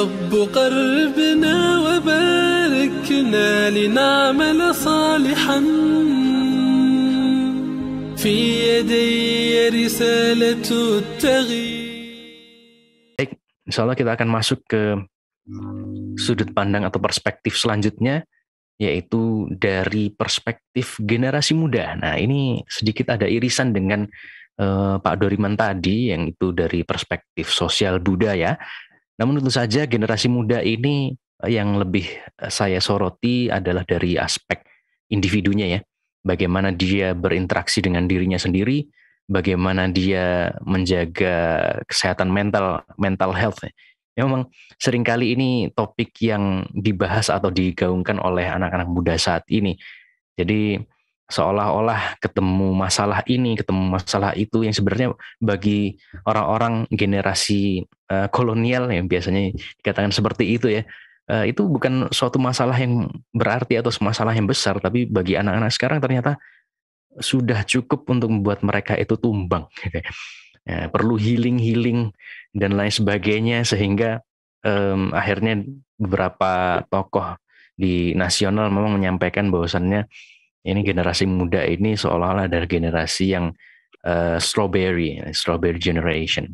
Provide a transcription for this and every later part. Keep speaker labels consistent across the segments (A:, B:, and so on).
A: رب قربنا وباركنا لنعمل صالحا في يدي رسالة التغيير.
B: Baik, insya Allah kita akan masuk ke sudut pandang atau perspektif selanjutnya, yaitu dari perspektif generasi muda. Nah, ini sedikit ada irisan dengan Pak Doriman tadi, yang itu dari perspektif sosial budaya. Namun tentu saja generasi muda ini yang lebih saya soroti adalah dari aspek individunya ya. Bagaimana dia berinteraksi dengan dirinya sendiri, bagaimana dia menjaga kesehatan mental health. Ya, memang seringkali ini topik yang dibahas atau digaungkan oleh anak-anak muda saat ini. Jadi seolah-olah ketemu masalah ini, ketemu masalah itu, yang sebenarnya bagi orang-orang generasi kolonial yang biasanya dikatakan seperti itu ya, itu bukan suatu masalah yang berarti atau masalah yang besar, tapi bagi anak-anak sekarang ternyata sudah cukup untuk membuat mereka itu tumbang. Ya, perlu healing dan lain sebagainya, sehingga akhirnya beberapa tokoh di nasional memang menyampaikan bahwasannya ini generasi muda ini seolah-olah dari generasi yang strawberry generation.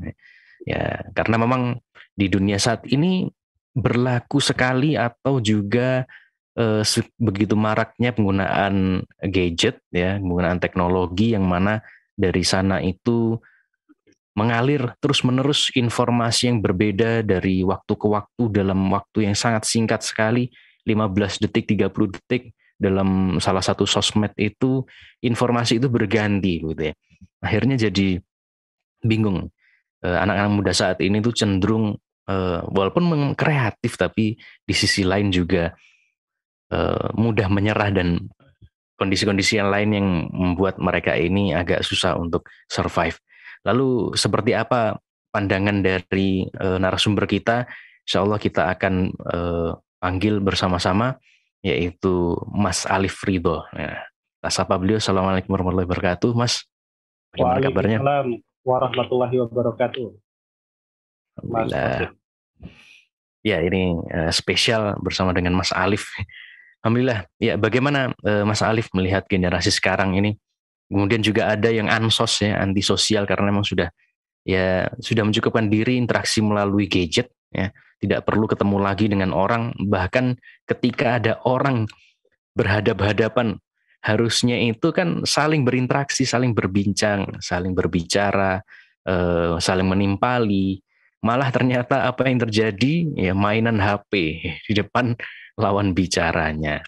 B: Ya, karena memang di dunia saat ini berlaku sekali, atau juga begitu maraknya penggunaan gadget ya, penggunaan teknologi, yang mana dari sana itu mengalir terus-menerus informasi yang berbeda dari waktu ke waktu dalam waktu yang sangat singkat sekali, 15 detik, 30 detik. Dalam salah satu sosmed itu informasi itu berganti gitu ya. Akhirnya jadi bingung. Anak-anak muda saat ini tuh cenderung walaupun kreatif, tapi di sisi lain juga mudah menyerah, dan kondisi-kondisi yang lain yang membuat mereka ini agak susah untuk survive. Lalu seperti apa pandangan dari narasumber kita? Insya Allah kita akan panggil bersama-sama, yaitu Mas Alif Ridho. Nah, kita sapa beliau. Assalamualaikum warahmatullahi wabarakatuh, Mas. Bagaimana kabarnya?
C: Waalaikumsalam warahmatullahi wabarakatuh. Mas
B: Alhamdulillah.
C: Fasid.
B: Ya, ini spesial bersama dengan Mas Alif. Alhamdulillah. Ya, bagaimana Mas Alif melihat generasi sekarang ini? Kemudian juga ada yang ansos ya, antisosial, karena memang sudah mencukupkan diri interaksi melalui gadget ya. Tidak perlu ketemu lagi dengan orang, bahkan ketika ada orang berhadap-hadapan harusnya itu kan saling berinteraksi, saling berbincang, saling berbicara, saling menimpali. Malah ternyata apa yang terjadi ya, mainan HP di depan lawan bicaranya.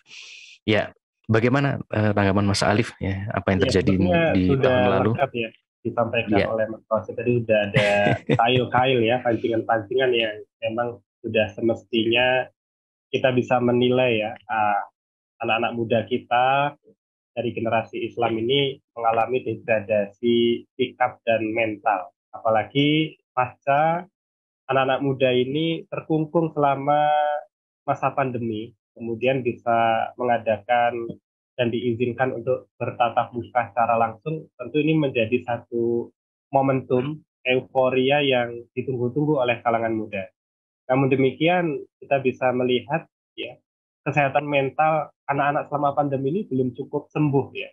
B: Ya, bagaimana tanggapan Mas Alif ya, apa yang terjadi di tahun lalu?
C: Lengkap ya disampaikan
B: Ya.
C: oleh Mas Fasid tadi. Sudah ada kail-kail ya, pancingan-pancingan yang memang sudah semestinya kita bisa menilai ya, anak-anak muda kita dari generasi Islam ini mengalami degradasi sikap dan mental. Apalagi pasca anak-anak muda ini terkungkung selama masa pandemi, kemudian bisa mengadakan dan diizinkan untuk bertatap muka secara langsung, tentu ini menjadi satu momentum euforia yang ditunggu-tunggu oleh kalangan muda. Namun demikian, kita bisa melihat ya, kesehatan mental anak-anak selama pandemi ini belum cukup sembuh ya,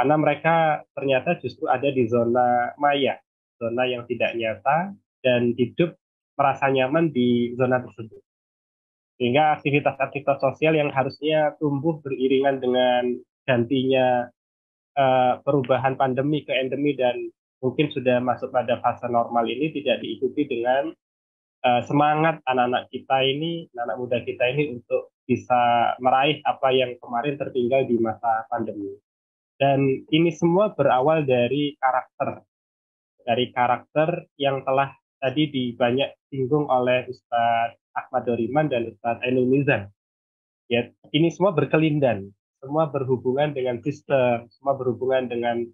C: karena mereka ternyata justru ada di zona maya, zona yang tidak nyata, dan hidup merasa nyaman di zona tersebut. Sehingga aktivitas-aktivitas sosial yang harusnya tumbuh beriringan dengan gantinya perubahan pandemi ke endemi dan mungkin sudah masuk pada fase normal ini tidak diikuti dengan semangat anak-anak kita ini, anak muda kita ini untuk bisa meraih apa yang kemarin tertinggal di masa pandemi. Dan ini semua berawal dari karakter yang telah tadi banyak singgung oleh Ustadz Ahmad Doriman dan Ustadz Ainul Mizan. Ya, ini semua berkelindan, semua berhubungan dengan sistem, semua berhubungan dengan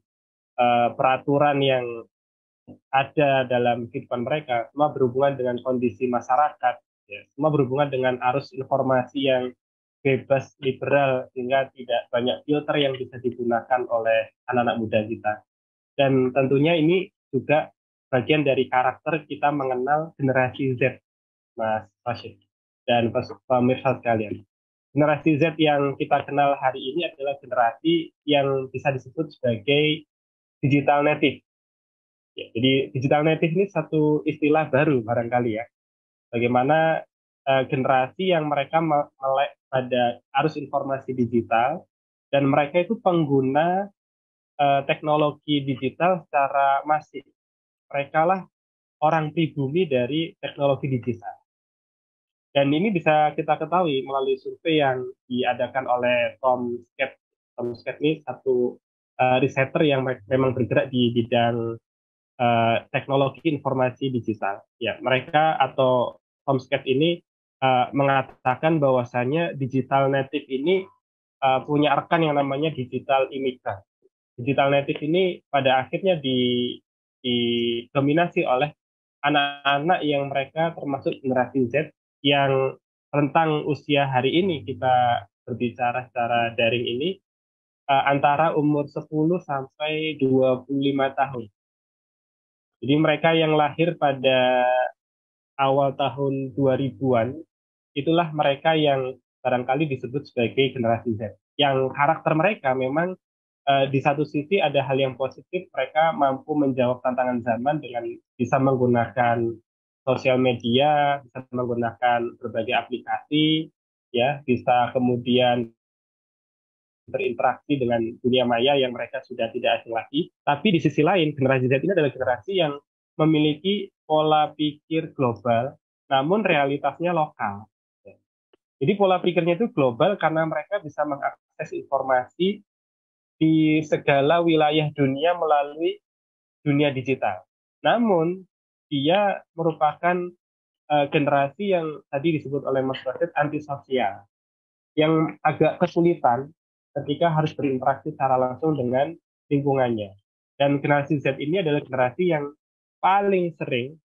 C: peraturan yang ada dalam kehidupan mereka, semua berhubungan dengan kondisi masyarakat, ya, semua berhubungan dengan arus informasi yang bebas, liberal, sehingga tidak banyak filter yang bisa digunakan oleh anak-anak muda kita. Dan tentunya ini juga bagian dari karakter kita mengenal generasi Z, Mas Rashid. dan pemirsa sekalian. Generasi Z yang kita kenal hari ini adalah generasi yang bisa disebut sebagai digital native. Ya, jadi digital native ini satu istilah baru barangkali ya. Bagaimana generasi yang mereka melek pada arus informasi digital dan mereka itu pengguna teknologi digital secara masif. Mereka lah orang pribumi dari teknologi digital. Dan ini bisa kita ketahui melalui survei yang diadakan oleh Tom Skep. Tom Skep ini satu riseter yang memang bergerak di bidang teknologi informasi digital. Ya, mereka atau Tom Skep ini mengatakan bahwasanya digital native ini punya rekan yang namanya digital imigran. Digital native ini pada akhirnya didominasi oleh anak-anak yang mereka termasuk generasi Z yang rentang usia hari ini kita berbicara secara daring ini antara umur 10 sampai 25 tahun. Jadi mereka yang lahir pada awal tahun 2000-an, itulah mereka yang barangkali disebut sebagai generasi Z. Yang karakter mereka memang di satu sisi ada hal yang positif, mereka mampu menjawab tantangan zaman dengan bisa menggunakan sosial media, bisa menggunakan berbagai aplikasi, ya, bisa kemudian berinteraksi dengan dunia maya yang mereka sudah tidak asing lagi. Tapi di sisi lain, generasi Z ini adalah generasi yang memiliki pola pikir global, namun realitasnya lokal. Jadi pola pikirnya itu global karena mereka bisa mengakses informasi di segala wilayah dunia melalui dunia digital. Namun, dia merupakan generasi yang tadi disebut oleh Mas Radit antisosial, yang agak kesulitan ketika harus berinteraksi secara langsung dengan lingkungannya. Dan generasi Z ini adalah generasi yang paling sering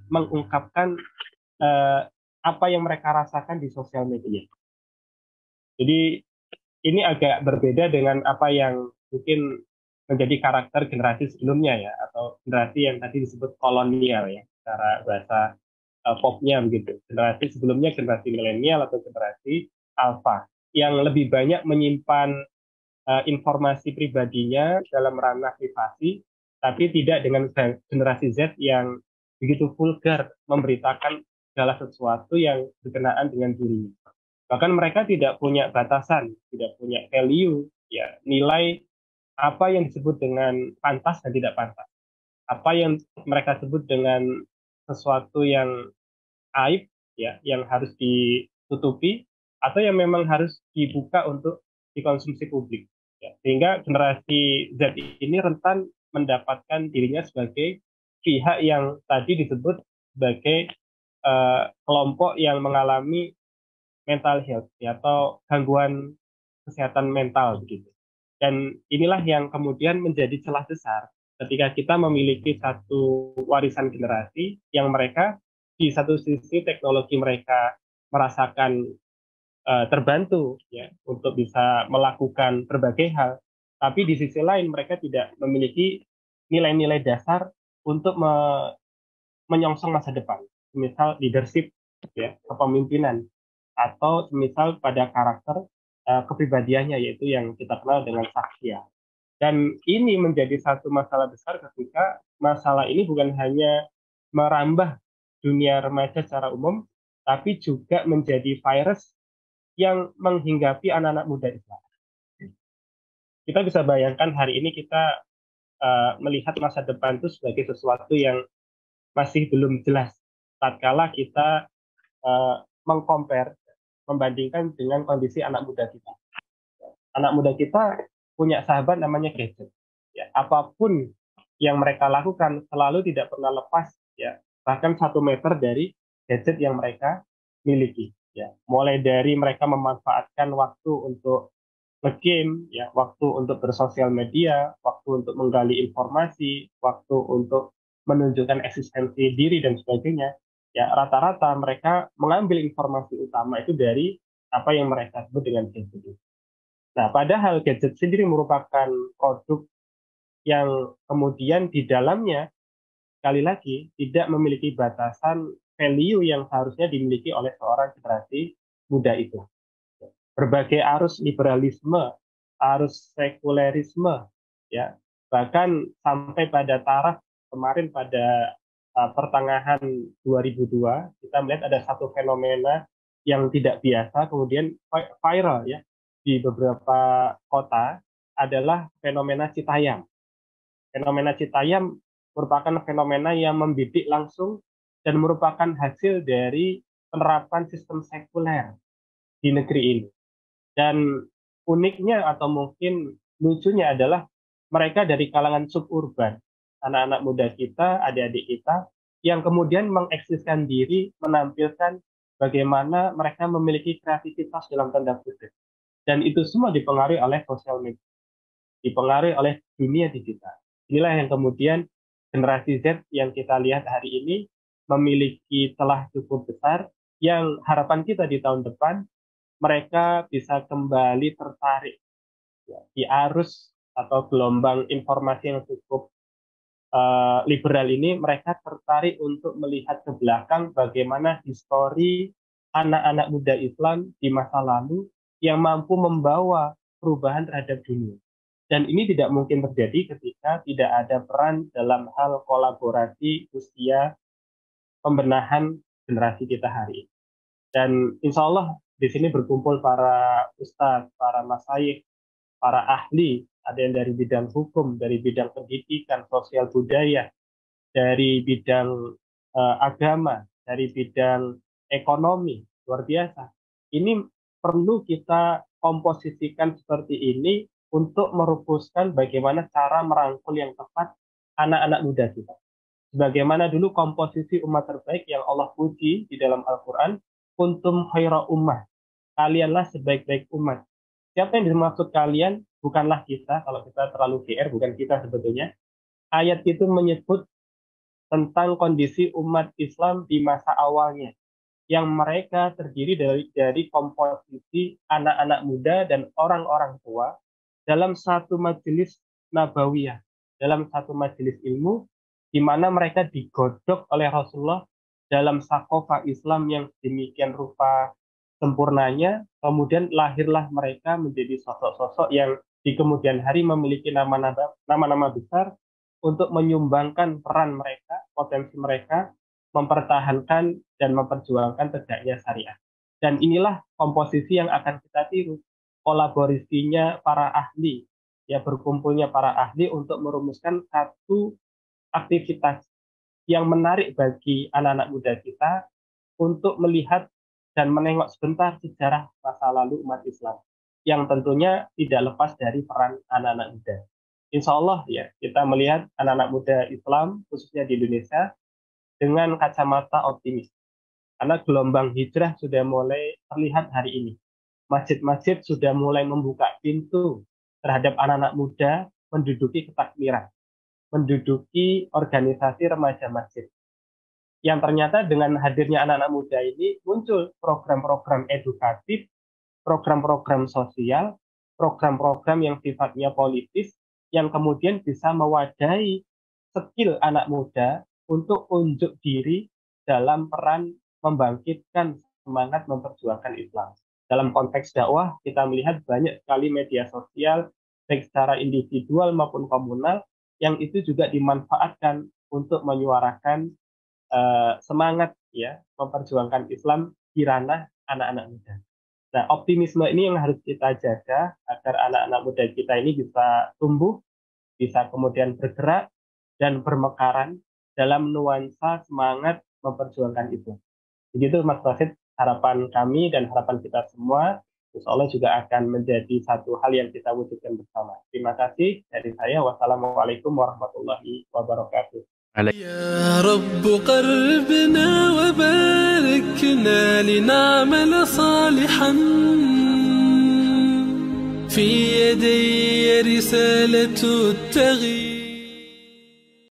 C: mengungkapkan apa yang mereka rasakan di sosial media. Jadi ini agak berbeda dengan apa yang mungkin menjadi karakter generasi sebelumnya ya, atau generasi yang tadi disebut kolonial ya, secara bahasa popnya begitu. Generasi sebelumnya generasi milenial atau generasi alpha yang lebih banyak menyimpan informasi pribadinya dalam ranah privasi, tapi tidak dengan generasi Z yang begitu vulgar memberitakan segala sesuatu yang berkenaan dengan dirinya. Bahkan mereka tidak punya batasan, tidak punya value, ya, nilai apa yang disebut dengan pantas dan tidak pantas. Apa yang mereka sebut dengan sesuatu yang aib, ya, yang harus ditutupi, atau yang memang harus dibuka untuk dikonsumsi publik. Ya. Sehingga generasi Z ini rentan mendapatkan dirinya sebagai pihak yang tadi disebut sebagai kelompok yang mengalami mental health ya, atau gangguan kesehatan mental begitu. Dan inilah yang kemudian menjadi celah besar ketika kita memiliki satu warisan generasi yang mereka di satu sisi teknologi mereka merasakan terbantu ya untuk bisa melakukan berbagai hal, tapi di sisi lain mereka tidak memiliki nilai-nilai dasar untuk menyongsong masa depan, misal leadership ya, kepemimpinan, atau misal pada karakter kepribadiannya, yaitu yang kita kenal dengan saksia. Dan ini menjadi satu masalah besar ketika masalah ini bukan hanya merambah dunia remaja secara umum, tapi juga menjadi virus yang menghinggapi anak-anak muda Islam. Kita bisa bayangkan hari ini kita melihat masa depan itu sebagai sesuatu yang masih belum jelas. Tatkala kita mengcompare, membandingkan dengan kondisi anak muda kita. Anak muda kita punya sahabat namanya gadget. Ya, apapun yang mereka lakukan selalu tidak pernah lepas, ya, bahkan 1 meter dari gadget yang mereka miliki. Ya, mulai dari mereka memanfaatkan waktu untuk nge-game, ya, waktu untuk bersosial media, waktu untuk menggali informasi, waktu untuk menunjukkan eksistensi diri dan sebagainya. Ya, rata-rata mereka mengambil informasi utama itu dari apa yang mereka sebut dengan gadget. Nah, padahal gadget sendiri merupakan produk yang kemudian di dalamnya sekali lagi tidak memiliki batasan value yang seharusnya dimiliki oleh seorang generasi muda itu. Berbagai arus liberalisme, arus sekulerisme, ya, bahkan sampai pada taraf kemarin pada pertengahan 2002 kita melihat ada satu fenomena yang tidak biasa kemudian viral ya di beberapa kota adalah fenomena Citayam. Fenomena Citayam merupakan fenomena yang membidik langsung dan merupakan hasil dari penerapan sistem sekuler di negeri ini. Dan uniknya atau mungkin lucunya adalah mereka dari kalangan suburban, anak-anak muda kita, adik-adik kita, yang kemudian mengeksiskan diri, menampilkan bagaimana mereka memiliki kreativitas dalam tanda kutip. Dan itu semua dipengaruhi oleh sosial media, dipengaruhi oleh dunia digital. Inilah yang kemudian generasi Z yang kita lihat hari ini memiliki celah cukup besar, yang harapan kita di tahun depan mereka bisa kembali tertarik ya, di arus atau gelombang informasi yang cukup liberal ini. Mereka tertarik untuk melihat ke belakang bagaimana histori anak-anak muda Islam di masa lalu yang mampu membawa perubahan terhadap dunia. Dan ini tidak mungkin terjadi ketika tidak ada peran dalam hal kolaborasi usia pembenahan generasi kita hari ini. Dan insya Allah di sini berkumpul para ustadz, para masyayikh, para ahli, ada yang dari bidang hukum, dari bidang pendidikan, sosial budaya, dari bidang agama, dari bidang ekonomi, luar biasa. Ini perlu kita komposisikan seperti ini untuk merumuskan bagaimana cara merangkul yang tepat anak-anak muda kita. Sebagaimana dulu komposisi umat terbaik yang Allah puji di dalam Al-Quran, kuntum khaira ummah, kalianlah sebaik-baik umat. Siapa yang dimaksud kalian? Bukanlah kita, kalau kita terlalu GR, bukan kita sebetulnya. Ayat itu menyebut tentang kondisi umat Islam di masa awalnya, yang mereka terdiri dari komposisi anak-anak muda dan orang-orang tua dalam satu majelis nabawiyah, dalam satu majelis ilmu, di mana mereka digodok oleh Rasulullah dalam sakofa Islam yang demikian rupa sempurnanya. Kemudian lahirlah mereka menjadi sosok-sosok yang di kemudian hari memiliki nama-nama besar untuk menyumbangkan peran mereka, potensi mereka, mempertahankan dan memperjuangkan tegaknya syariah. Dan inilah komposisi yang akan kita tiru, kolaborasinya para ahli, ya, berkumpulnya para ahli untuk merumuskan satu aktivitas yang menarik bagi anak-anak muda kita untuk melihat dan menengok sebentar sejarah masa lalu umat Islam, yang tentunya tidak lepas dari peran anak-anak muda. Insya Allah ya, kita melihat anak-anak muda Islam, khususnya di Indonesia, dengan kacamata optimis. Karena gelombang hijrah sudah mulai terlihat hari ini. Masjid-masjid sudah mulai membuka pintu terhadap anak-anak muda menduduki ketakmiran, menduduki organisasi remaja masjid. Yang ternyata dengan hadirnya anak-anak muda ini muncul program-program edukatif, program-program sosial, program-program yang sifatnya politis, yang kemudian bisa mewadahi skill anak muda untuk unjuk diri dalam peran membangkitkan semangat memperjuangkan Islam. Dalam konteks dakwah, kita melihat banyak sekali media sosial, baik secara individual maupun komunal, yang itu juga dimanfaatkan untuk menyuarakan semangat ya memperjuangkan Islam di ranah anak-anak muda. Nah, optimisme ini yang harus kita jaga agar anak-anak muda kita ini bisa tumbuh, bisa kemudian bergerak dan bermekaran dalam nuansa semangat memperjuangkan Islam. Begitu Mas Wasid, harapan kami dan harapan kita semua, insya Allah juga akan menjadi satu hal yang kita wujudkan bersama. Terima kasih dari saya. Wassalamualaikum warahmatullahi wabarakatuh.
A: يا رب قربنا وباركنا لنعمل صالحا في يدي رسالة التغيير.